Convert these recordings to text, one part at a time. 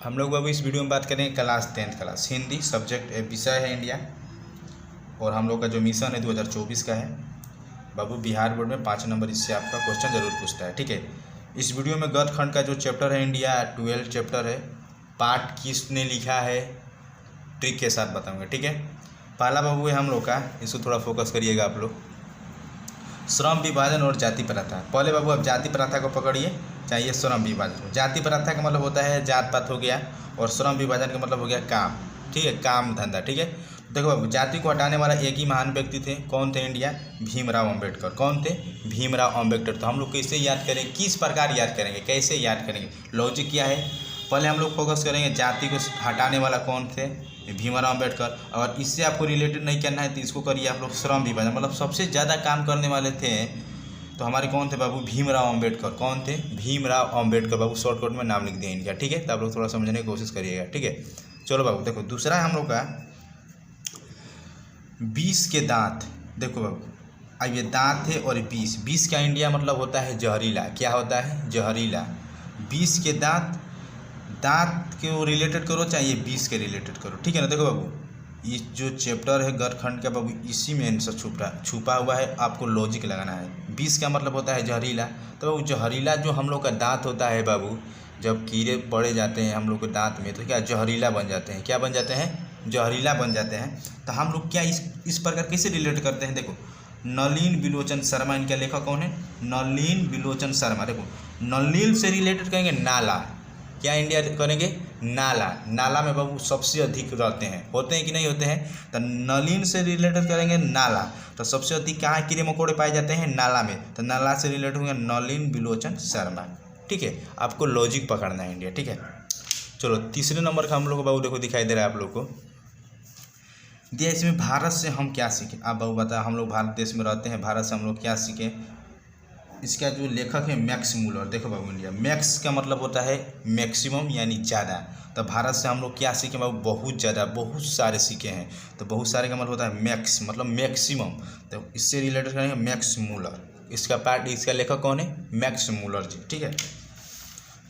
हम लोग बाबू इस वीडियो में बात करेंगे class 10th class Hindi subject विषय है इंडिया। और हम लोग का जो मिशन है 2024 का है बाबू। बिहार बोर्ड में 5 नंबर इससे आपका क्वेश्चन जरूर पूछता है, ठीक है। इस वीडियो में गद्य खंड का जो चैप्टर है इंडिया 12 चैप्टर है, पार्ट किसने लिखा है ट्रिक के साथ बताऊंगा, ठीक है। पहला बाबू है हम लोग का, इसको थोड़ा फोकस करिएगा आप लोग। श्रम विभाजन और जाति प्रथा। पहले बाबू आप जाति प्रथा को पकड़िए, चाहिए श्रम विभाजन। जाति प्रथा का मतलब होता है जात पात हो गया, और श्रम विभाजन का मतलब हो गया काम, ठीक है, काम धंधा, ठीक है। देखो बाबू, जाति को हटाने वाला एक ही महान व्यक्ति थे, कौन थे इंडिया? भीमराव अंबेडकर। कौन थे? भीमराव अंबेडकर। तो हम लोग कैसे याद करेंगे, किस प्रकार याद करेंगे, कैसे याद करेंगे, लॉजिक क्या है? पहले हम लोग फोकस करेंगे जाति को हटाने वाला कौन थे? भीमराव अंबेडकर। और इससे आपको रिलेटेड नहीं करना है तो इसको करिए आप लोग श्रम विभाजन, मतलब सबसे ज़्यादा काम करने वाले थे तो हमारे कौन थे बाबू? भीमराव अंबेडकर। कौन थे? भीमराव अंबेडकर बाबू। शॉर्टकट में नाम लिख दिए इनका, ठीक है। तो आप लोग थोड़ा समझने की कोशिश करिएगा, ठीक है। चलो बाबू देखो, दूसरा है हम लोग का 20 के दांत। देखो बाबू, अब ये दांत है और 20 का इंडिया मतलब होता है जहरीला। क्या होता है? जहरीला। 20 के दांत, दांत के रिलेटेड करो चाहे 20 के रिलेटेड करो, ठीक है ना। देखो बाबू, ये जो चैप्टर है गद्य खंड का बाबू, इसी में आंसर छुपा हुआ है, आपको लॉजिक लगाना है। 20 का मतलब होता है जहरीला। तो बाबू जहरीला जो हम लोग का दांत होता है बाबू, जब कीड़े पड़े जाते हैं हम लोग के दांत में तो क्या जहरीला बन जाते हैं? क्या बन जाते हैं? जहरीला बन जाते हैं। तो हम लोग क्या इस प्रकार कैसे रिलेट करते हैं? देखो, नलिन बिलोचन शर्मा, इनका लेखक कौन है? नलिन बिलोचन शर्मा। देखो, नलिन से रिलेटेड करेंगे नाला। क्या इंडिया करेंगे? नाला। नाला में बाबू सबसे अधिक रहते हैं, होते हैं कि नहीं होते हैं? तो नलिन से रिलेटेड करेंगे नाला। तो सबसे अधिक कहाँ कीड़े मकोड़े पाए जाते हैं? नाला में। तो नाला से रिलेटेड होंगे नलिन बिलोचन शर्मा, ठीक है। आपको लॉजिक पकड़ना है इंडिया, ठीक है। चलो तीसरे नंबर का हम लोग को बाबू देखो दिखाई दे रहा है आप लोग को दिया, इसमें भारत से हम क्या सीखें? आप बाबू बता, हम लोग भारत देश में रहते हैं, भारत से हम लोग क्या सीखें? इसका जो लेखक है मैक्स मूलर। देखो बाबू, इंडिया मैक्स का मतलब होता है मैक्सिमम यानी ज़्यादा। तो भारत से हम लोग क्या सीखे बाबू? बहुत ज़्यादा, बहुत सारे सीखे हैं। तो बहुत सारे का मतलब होता है मैक्स, मतलब मैक्सिमम। तो इससे रिलेटेड करेंगे मैक्स मूलर। इसका पार्ट, इसका लेखक कौन है? मैक्स मूलर जी, ठीक है।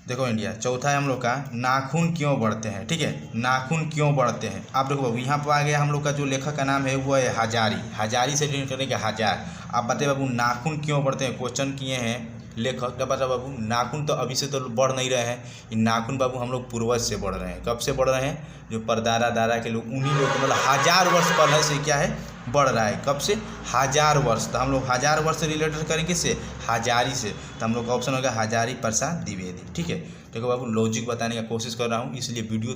देखो इंडिया, चौथा है हम लोग का नाखून क्यों बढ़ते हैं, ठीक है। नाखून क्यों बढ़ते हैं? आप देखो बाबू, यहाँ पर आ गया हम लोग का जो लेखक का नाम है वो है हजारी। हजारी से रिलेटेड करेंगे हजार। आप बताइए बाबू नाखून क्यों बढ़ते हैं? क्वेश्चन किए हैं लेखक, क्या पता बाबू? नाखून तो अभी से तो बढ़ नहीं रहे हैं, ये नाखून बाबू हम लोग पूर्वज से बढ़ रहे हैं। कब से बढ़ रहे हैं? जो परदादा दादा के लोग, उन्हीं लोग मतलब 1000 वर्ष पहले से क्या है बढ़ रहा है। कब से? 1000 वर्ष। तो हम लोग 1000 वर्ष से रिलेटेड करेंगे किससे? हजारी से। तो हम लोग का ऑप्शन होगा हजारी प्रसाद द्विवेदी, ठीक है। देखो बाबू, लॉजिक बताने का कोशिश कर रहा हूँ, इसलिए वीडियो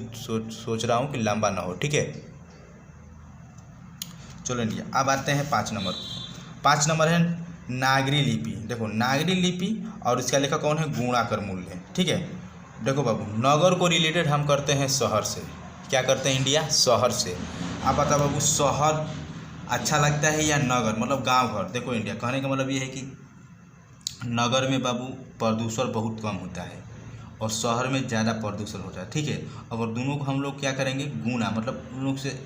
सोच रहा हूँ कि लंबा ना हो, ठीक है। चलो इंडिया, अब आते हैं 5 नंबर। 5 नंबर है नागरी लिपि। देखो नागरी लिपि और इसका लेखक कौन है? गुणाकर मूल्य, ठीक है। देखो बाबू, नगर को रिलेटेड हम करते हैं शहर से। क्या करते हैं इंडिया? शहर से। आप बताओ बाबू, शहर अच्छा लगता है या नगर, मतलब गांव घर? देखो इंडिया, कहने का मतलब ये है कि नगर में बाबू प्रदूषण बहुत कम होता है और शहर में ज़्यादा प्रदूषण होता है, ठीक है। अगर दोनों को हम लोग क्या करेंगे? गुना, मतलब उन लोग से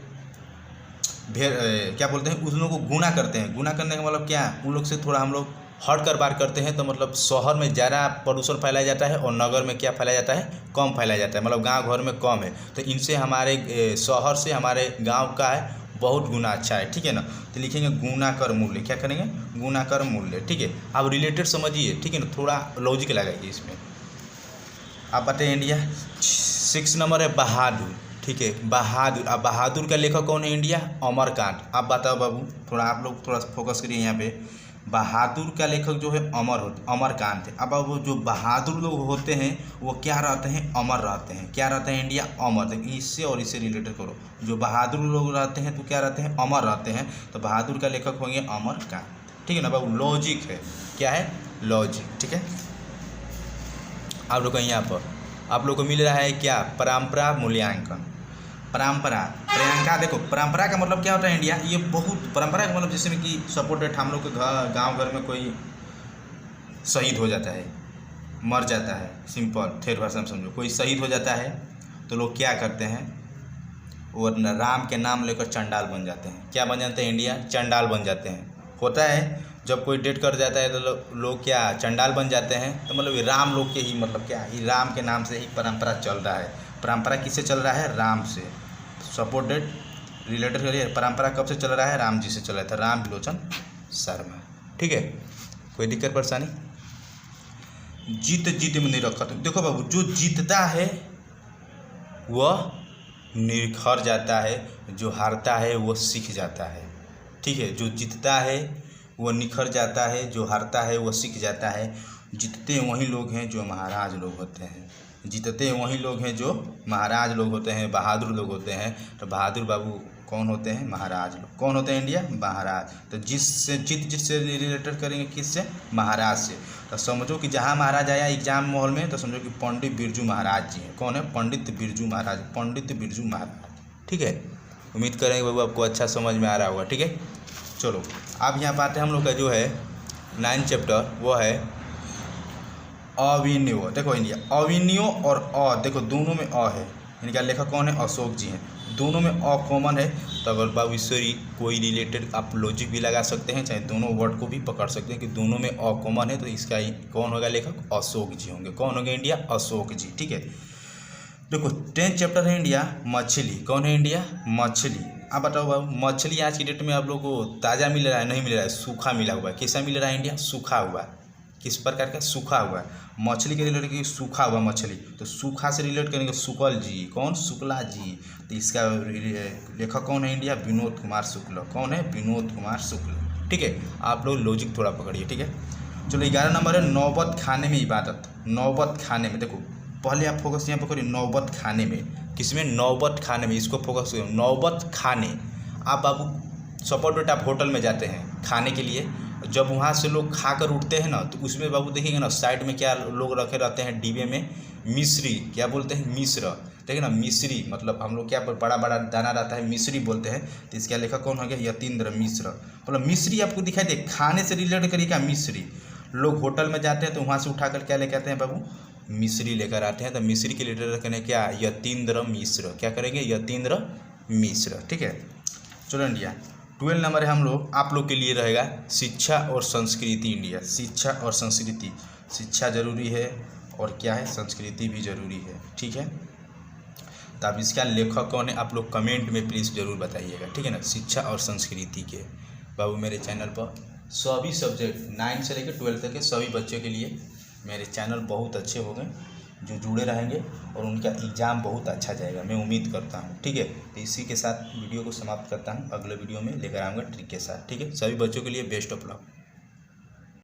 क्या बोलते हैं, उन लोगों को गुना करते हैं। गुना करने का मतलब क्या? उन लोग से थोड़ा हम लोग हट कर बात करते हैं, तो मतलब शहर में ज़्यादा प्रदूषण फैलाया जाता है और नगर में क्या फैलाया जाता है? कम फैलाया जाता है, मतलब गांव घर में कम है। तो इनसे हमारे शहर से हमारे गांव का है बहुत गुना अच्छा है, ठीक है ना। तो लिखेंगे गुना कर मूल्य। क्या करेंगे? गुना कर मूल्य, ठीक है। आप रिलेटेड समझिए, ठीक है ना, थोड़ा लॉजिक लगाइए इसमें। आप बताइए इंडिया, 6 नंबर है बहादुर, ठीक है। बहादुर। अब बहादुर का लेखक कौन है इंडिया? अमरकांत। आप बताओ बाबू, थोड़ा आप लोग थोड़ा फोकस करिए यहाँ पे। बहादुर का लेखक जो है अमरकांत है। अब वो जो बहादुर लोग होते हैं वो क्या रहते हैं? अमर रहते हैं। क्या रहते हैं इंडिया? अमर। तो इससे और इससे रिलेटेड करो, जो बहादुर लोग रहते हैं तो क्या रहते हैं? अमर रहते हैं। तो बहादुर का लेखक होंगे अमरकांत, ठीक है ना बाबू। लॉजिक है, क्या है? लॉजिक, ठीक है। आप लोग को यहाँ पर आप लोग को मिल रहा है क्या? परंपरा मूल्यांकन। परंपरा, प्रियंका। देखो परंपरा का मतलब क्या होता है इंडिया? ये बहुत परंपरा का मतलब जिसमें कि सपोर्टेड हम लोग के गांव घर में कोई शहीद हो जाता है, मर जाता है, सिंपल थेर भाषा में समझो, कोई शहीद हो जाता है तो लोग क्या करते हैं? वो राम के नाम लेकर चंडाल बन जाते हैं। क्या बन जाते हैं इंडिया? चंडाल बन जाते हैं। होता है जब कोई डेट कर जाता है तो लोग क्या चंडाल बन जाते हैं। तो मतलब ये राम लोग के ही मतलब क्या, ये राम के नाम से ही परंपरा चल रहा है। परंपरा किससे चल रहा है? राम से। सपोर्टेड रिलेटेड करिए, परंपरा कब से चल रहा है? राम जी से चल रहा था, राम विलोचन शर्मा। ठीक है, कोई दिक्कत परेशानी? जीत जीत में नहीं रखा। तो देखो बाबू, जो जीतता है वह निखर जाता है, जो हारता है वह सीख जाता है। ठीक है, जो जीतता है वह निखर जाता है, जो हारता है वह सीख जाता है। जीतते वही लोग हैं जो महाराज लोग होते हैं, जीतते वही लोग हैं जो महाराज लोग होते हैं, बहादुर लोग होते हैं। तो बहादुर बाबू कौन होते हैं? महाराज लोग। कौन होते हैं? इंडिया महाराज। तो जिससे जिससे रिलेटेड करेंगे, किससे? महाराज से। तो समझो कि जहाँ महाराज आया एग्जाम माहौल में, तो समझो कि पंडित बिरजू महाराज जी हैं। कौन है? पंडित बिरजू महाराज, पंडित बिरजू महाराज। ठीक है, उम्मीद करेंगे बाबू आपको अच्छा समझ में आ रहा होगा। ठीक है, चलो अब यहाँ पाते हैं हम लोग का जो है 9th चैप्टर, वो है अविन्यो। देखो इंडिया अविन्यो और अ, देखो दोनों में अ है। इनका लेखक कौन है? अशोक जी हैं। दोनों में अ कॉमन है, तो अगर बाबू इससे कोई रिलेटेड आप लॉजिक भी लगा सकते हैं, चाहे दोनों वर्ड को भी पकड़ सकते हैं कि दोनों में अ कॉमन है, तो इसका कौन होगा लेखक? अशोक जी होंगे। कौन होंगे? इंडिया अशोक जी। ठीक है, देखो 10th चैप्टर है इंडिया मछली। कौन है? इंडिया मछली। आप बताओ बाबू, मछली आज की डेट में आप लोग को ताज़ा मिल रहा है? नहीं मिल रहा है, सूखा मिला हुआ है। कैसा मिल रहा है? इंडिया सूखा हुआ। किस प्रकार का? सूखा हुआ। मछली के रिलेटेड की सूखा हुआ मछली, तो सूखा से रिलेट करेंगे शुक्ल जी। कौन? शुक्ला जी। तो इसका लेखक कौन है? इंडिया विनोद कुमार शुक्ल। कौन है? विनोद कुमार शुक्ल। ठीक है, आप लोग लॉजिक थोड़ा पकड़िए। ठीक है, चलो 11 नंबर है नौबत खाने में इबादत। नौबत खाने में, देखो पहले आप फोकस यहाँ पकड़िए, नौबत खाने में। किसमें? नौबत खाने में, इसको फोकस करो। नौबत खाने। आप बाबू सपोर्ट बेटा आप होटल में जाते हैं खाने के लिए, जब वहाँ से लोग खा कर उठते हैं ना, तो उसमें बाबू देखेंगे ना साइड में क्या लोग रखे रहते हैं डिब्बे में? मिश्री। क्या बोलते हैं? मिश्र। ठीक है ना, मिश्री मतलब हम लोग क्या बड़ा बड़ा दाना रहता है, मिश्री बोलते हैं। तो इसका लेखक कौन हो गया? यतीन्द्र मिश्र। मतलब मिश्री आपको दिखाई दे, खाने से रिलेट करिए क्या? मिश्री। लोग होटल में जाते हैं तो वहाँ से उठाकर क्या लेकर आते हैं बाबू? मिश्री लेकर आते हैं। तो मिश्री के रिलेटेड करें क्या? यतीन्द्र मिश्र। क्या करेंगे? यतीन्द्र मिश्र। ठीक है, चलो इंडिया 12 नंबर है हम लोग, आप लोग के लिए रहेगा शिक्षा और संस्कृति। इंडिया शिक्षा और संस्कृति। शिक्षा जरूरी है और क्या है? संस्कृति भी जरूरी है। ठीक है, तो अब इसका लेखक कौन है? आप लोग कमेंट में प्लीज़ ज़रूर बताइएगा। ठीक है ना, शिक्षा और संस्कृति के। बाबू मेरे चैनल पर सभी सब्जेक्ट 9 से लेकर 12 तक के सभी बच्चों के लिए मेरे चैनल बहुत अच्छे हो गए, जो जुड़े रहेंगे और उनका एग्ज़ाम बहुत अच्छा जाएगा, मैं उम्मीद करता हूँ। ठीक है, तो इसी के साथ वीडियो को समाप्त करता हूँ। अगले वीडियो में लेकर आऊँगा ट्रिक के साथ। ठीक है, सभी बच्चों के लिए बेस्ट ऑफ लक।